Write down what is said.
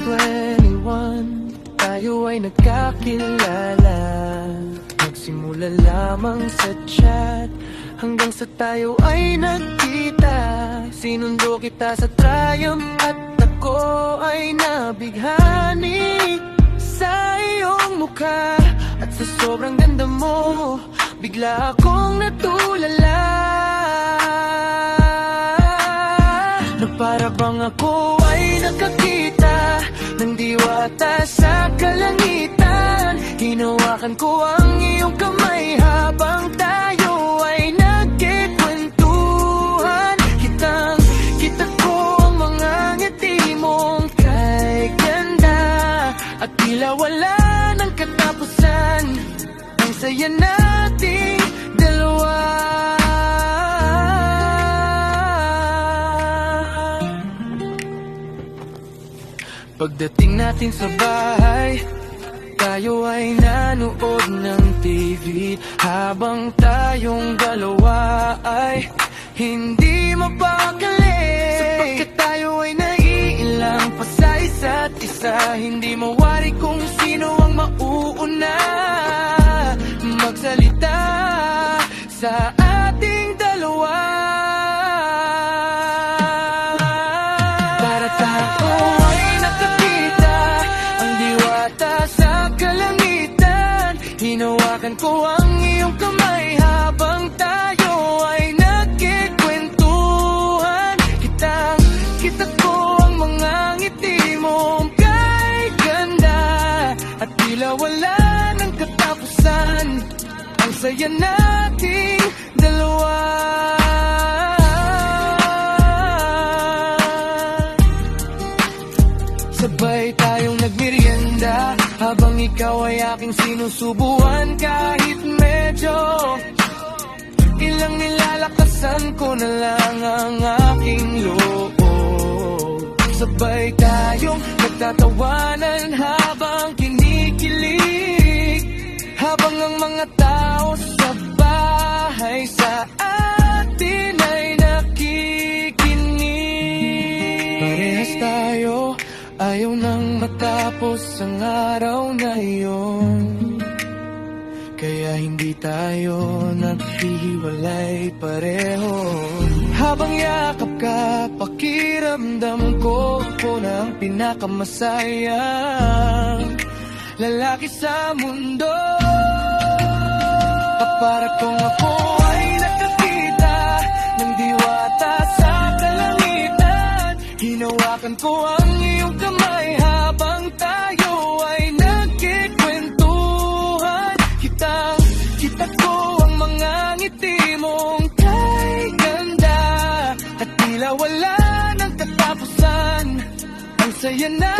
21, tayo ay nagkakilala. Nagsimula lamang sa chat, hanggang sa tayo ay nagkita. Sinundo kita sa Triumph at ako ay nabighani sa iyong mukha. At sa sobrang ganda mo, bigla akong natulala, na para bang ako ay nakakita ng diwata sa kalangitan. Hinawakan ko ang iyong kamay habang tayo ay nagkikwentuhan. Kita ko ang mga ngiti mong kay ganda, at tila wala ng katapusan. Ang saya nating dalawa. Pagdating natin sa bahay, tayo ay nanood ng TV, habang tayong dalawa ay hindi mapakali. Sapagkat tayo ay naiilang pa sa isa't isa, hindi mawari kung sino ang mauuna magsalita sa ating dalawa. Para tayo ay nakakita ang diwata sa kalangitan. Hinawakan ko ang iyong kamay habang tayo ay nagkikwentuhan. Kita ko ang mga ngiti mong kay ganda, at tila wala ng katapusan. Ang saya nating dalawa. Sabay tayong nagmerienda, habang ikaw ay aking sinusubuan. Kahit medyo ilang nilalakasan ko na lang ang aking loob. Sabay tayong nagtatawanan habang kinikilig, habang ang mga tao sa bahay sa atin ay nakikinig. Parehas tayo, ayaw nang matapos ang araw na iyon, kaya hindi tayo naghihiwalay pareho. Habang yakap ka, pakiramdam ko na ang pinakamasayang lalaki sa mundo. Para kung ako ay nakakita ng diwata sa kalangitan. Hinawakan ko ang iyong kamay habang tayo ay nagkikwentuhan. Kita ko ang mga ngiti mong kay ganda, at tila wala ng katapusan. Ang saya na